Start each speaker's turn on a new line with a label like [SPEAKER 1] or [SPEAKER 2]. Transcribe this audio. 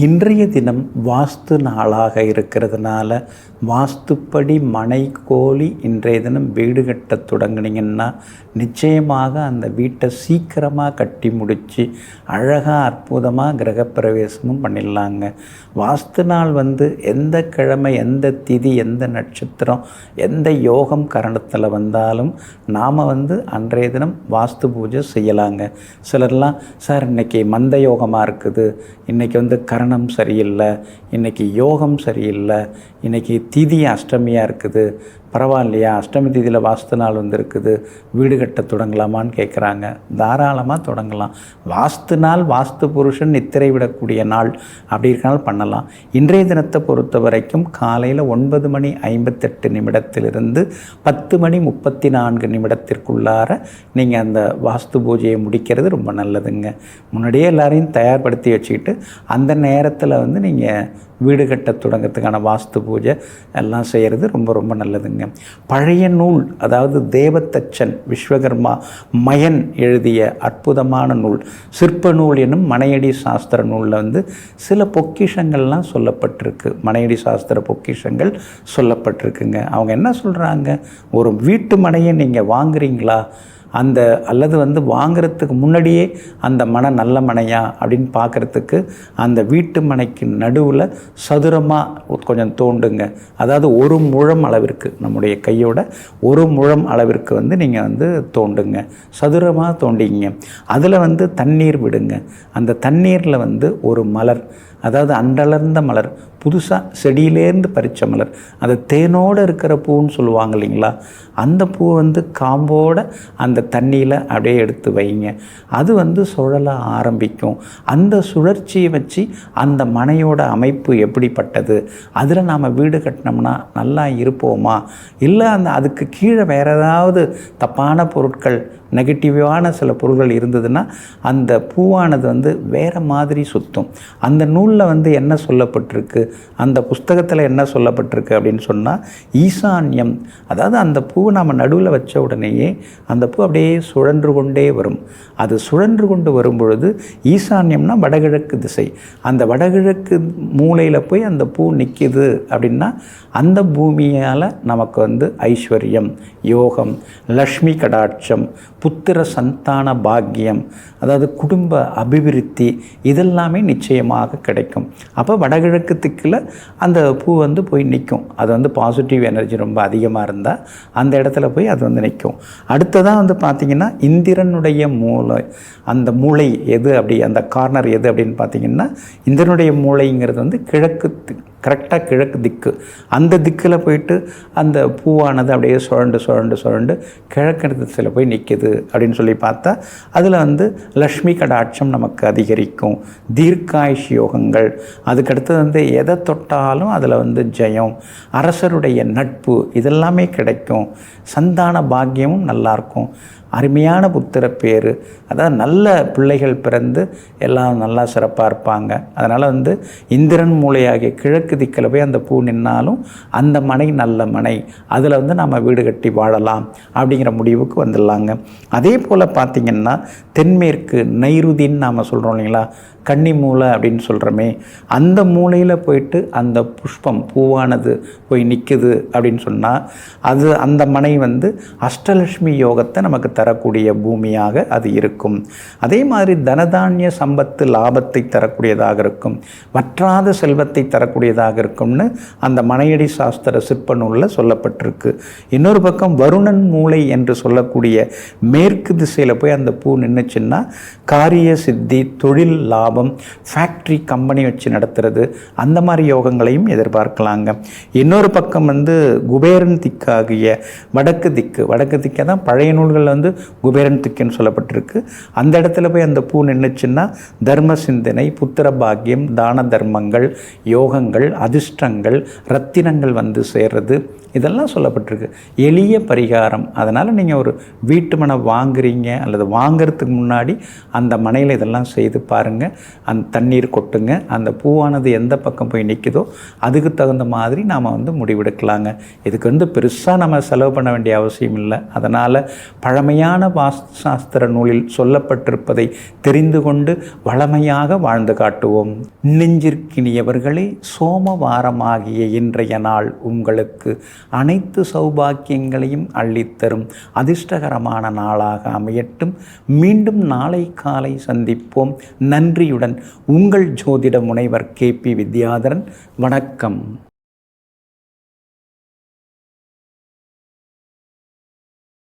[SPEAKER 1] இன்றைய தினம் வாஸ்து நாளாக இருக்கிறதுனால வாஸ்துப்படி மனை கோழி இன்றைய தினம் வீடு கட்ட தொடங்குனீங்கன்னா நிச்சயமாக அந்த வீட்டை சீக்கிரமாக கட்டி முடித்து அழகாக அற்புதமாக கிரகப்பிரவேசமும் பண்ணிடலாங்க. வாஸ்து நாள் எந்த கிழமை, எந்த திதி, எந்த நட்சத்திரம், எந்த யோகம் கரணத்தில் வந்தாலும் நாம் அன்றைய தினம் வாஸ்து பூஜை செய்யலாங்க. சிலர்லாம் சார் இன்றைக்கி மந்த யோகமாக இருக்குது, இன்றைக்கி கரணம் சரியில்லை, இன்றைக்கி யோகம் சரியில்லை, இன்றைக்கி திதி அஷ்டமியாக இருக்குது, பரவாயில்லையா அஷ்டமி திதியில் வாஸ்து நாள் இருக்குது, வீடு கட்ட தொடங்கலாமான்னு கேட்குறாங்க. தாராளமாக தொடங்கலாம். வாஸ்து நாள் வாஸ்து புருஷன் நித்திரை விடக்கூடிய நாள், அப்படி இருக்கனால பண்ணலாம். இன்றைய தினத்தை பொறுத்த வரைக்கும் காலையில் 9:58 10:34 நீங்கள் அந்த வாஸ்து பூஜையை முடிக்கிறது ரொம்ப நல்லதுங்க. முன்னாடியே எல்லாரையும் தயார்படுத்தி வச்சுக்கிட்டு அந்த நேரத்தில் நீங்கள் வீடு கட்ட தொடங்கிறதுக்கான வாஸ்து பூஜை எல்லாம் செய்கிறது ரொம்ப ரொம்ப நல்லதுங்க. பழைய நூல், அதாவது தேவதச்சன் விஸ்வகர்மா மயன் எழுதிய அற்புதமான நூல் சிற்ப நூல் என்னும் மனையடி சாஸ்திர நூலில் சில பொக்கிஷங்கள்லாம் சொல்லப்பட்டிருக்கு. மனையடி சாஸ்திர பொக்கிஷங்கள் சொல்லப்பட்டிருக்குங்க. அவங்க என்ன சொல்கிறாங்க, ஒரு வீட்டு மனையை நீங்கள் வாங்குறீங்களா, அல்லது வாங்கிறதுக்கு முன்னாடியே அந்த மனை நல்ல மனையா அப்படின்னு பார்க்குறதுக்கு அந்த வீட்டு மனைக்கு நடுவில் சதுரமாக கொஞ்சம் தோண்டுங்க. அதாவது 1 முழம் அளவிற்கு, நம்முடைய கையோட 1 முழம் அளவிற்கு நீங்கள் தோண்டுங்க. சதுரமாக தோண்டிங்க. அதில் தண்ணீர் விடுங்க. அந்த தண்ணீரில் ஒரு மலர், அதாவது அண்டலர்ந்த மலர், புதுசாக செடியிலேருந்து பறித்த மலர், அந்த தேனோடு இருக்கிற பூன்னு சொல்லுவாங்க இல்லைங்களா, அந்த பூ காம்போட அந்த தண்ணியில் அப்படியே எடுத்து வைங்க. அது சுழல ஆரம்பிக்கும். அந்த சுழற்சியை வச்சு அந்த மனையோட அமைப்பு எப்படிப்பட்டது, அதில் நாம் வீடு கட்டினோம்னா நல்லா இருப்போமா, இல்லை அதுக்கு கீழே வேறு ஏதாவது தப்பான பொருட்கள், நெகட்டிவான சில பொருள்கள் இருந்ததுன்னா அந்த பூவானது வேறு மாதிரி சுற்றும். அந்த நூலில் என்ன சொல்லப்பட்டிருக்கு, அந்த புஸ்தகத்தில் என்ன சொல்லப்பட்டிருக்கு அப்படின்னு சொன்னால், ஈசான்யம், அதாவது அந்த பூவை நாம் நடுவில் வச்ச உடனேயே அந்த பூ அப்படியே சுழன்று கொண்டே வரும். அது சுழன்று கொண்டு வரும் பொழுது ஈசான்யம்னா வடகிழக்கு திசை, அந்த வடகிழக்கு மூலையில் போய் அந்த பூ நிற்கிது அப்படின்னா அந்த பூமியால் நமக்கு ஐஸ்வர்யம், யோகம், லக்ஷ்மி கடாட்சம், புத்திர சந்தான பாக்கியம், அதாவது குடும்ப அபிவிருத்தி, இதெல்லாமே நிச்சயமாக கிடைக்கும். அப்போ வடகிழக்கு திக்கில் அந்த பூ போய் நிற்கும். அது பாசிட்டிவ் எனர்ஜி ரொம்ப அதிகமாக இருந்தால் அந்த இடத்துல போய் அது நிற்கும். அடுத்ததாக பார்த்திங்கன்னா இந்திரனுடைய மூளை, அந்த மூளை எது அப்படி, அந்த கார்னர் எது அப்படின்னு பார்த்திங்கன்னா இந்திரனுடைய மூளைங்கிறது கிழக்கு, கரெக்டாக கிழக்கு திக்கு. அந்த திக்கில் போயிட்டு அந்த பூவானது அப்படியே சுழண்டு சுழண்டு சுழண்டு கிழக்கு திசையில் போய் நிற்கிது அப்படின்னு சொல்லி பார்த்தா அதில் லக்ஷ்மி கடாட்சம் நமக்கு அதிகரிக்கும், தீர்க்காயுஷ் யோகங்கள், அதுக்கடுத்து எதை தொட்டாலும் அதில் ஜெயம், அரசருடைய நட்பு, இதெல்லாமே கிடைக்கும். சந்தான பாக்கியமும் நல்லாயிருக்கும். அருமையான புத்திர பேர், அதாவது நல்ல பிள்ளைகள் பிறந்து எல்லாம் நல்லா சிறப்பாக இருப்பாங்க. அதனால் இந்திரன் மூலையாகிய கிழக்கு திக்கில் போய் அந்த பூ நின்னாலும் அந்த மனை நல்ல மனை, அதில் நம்ம வீடு கட்டி வாழலாம் அப்படிங்கிற முடிவுக்கு வந்துடலாங்க. அதே போல் பார்த்திங்கன்னா தென்மேற்கு நைருதின்னு நாம் சொல்கிறோம் இல்லைங்களா, கன்னி மூலை அப்படின்னு சொல்கிறோமே, அந்த மூலையில் போயிட்டு அந்த புஷ்பம் பூவானது போய் நிற்குது அப்படின்னு சொன்னால் அது அந்த மனை அஷ்டலட்சுமி யோகத்தை நமக்கு தரக்கூடிய பூமியாக அது இருக்கும். அதே மாதிரி தனதானிய சம்பத்து, லாபத்தை தரக்கூடியதாக இருக்கும், வற்றாத செல்வத்தை தரக்கூடியதாக இருக்கும்னு அந்த மனையடி சாஸ்திர சிற்ப நூலில் சொல்லப்பட்டிருக்கு. இன்னொரு பக்கம் வருணன் மூலை என்று சொல்லக்கூடிய மேற்கு திசையில் போய் அந்த பூ நின்றுச்சுன்னா காரிய சித்தி, தொழில் லாபம், ஃபேக்ட்ரி, கம்பெனி வச்சு நடத்துறது, அந்த மாதிரி யோகங்களையும் எதிர்பார்க்கலாங்க. இன்னொரு பக்கம் குபேரன் திக்காகிய வடக்கு திக்கு, வடக்கு திக்கை தான் பழைய நூல்களில் குபேரன் திக்குன்னு சொல்லப்பட்டிருக்கு. அந்த இடத்துல போய் அந்த பூ நின்றுச்சுன்னா தர்ம சிந்தனை, புத்திர பாக்கியம், தான தர்மங்கள், யோகங்கள், அதிர்ஷ்டங்கள், ரத்தினங்கள் சேர்றது, இதெல்லாம் சொல்லப்பட்டிருக்கு. எளிய பரிகாரம். அதனால் நீங்கள் ஒரு வீட்டு மனை வாங்குறீங்க அல்லது வாங்கிறதுக்கு முன்னாடி அந்த மனையில் இதெல்லாம் செய்து பாருங்கள். அந்த தண்ணீர் கொட்டுங்க, அந்த பூவானது எந்த பக்கம் போய் நிற்குதோ அதுக்கு தகுந்த மாதிரி நாம் முடிவெடுக்கலாங்க. இதுக்கு பெருசாக நம்ம செலவு பண்ண வேண்டிய அவசியம் இல்லை. அதனால் பழமை உண்மையான வாஸ்து சாஸ்திர நூலில் சொல்லப்பட்டிருப்பதை தெரிந்து கொண்டு வளமையாக வாழ்ந்து காட்டுவோம். நெஞ்சிற்கினியவர்களே, சோமவாரமாகிய இன்றைய நாள் உங்களுக்கு அனைத்து சௌபாக்கியங்களையும் அள்ளித்தரும் அதிர்ஷ்டகரமான நாளாக அமையட்டும். மீண்டும் நாளை காலை சந்திப்போம். நன்றியுடன் உங்கள் ஜோதிட முனைவர் KP வித்யாதரன். வணக்கம்.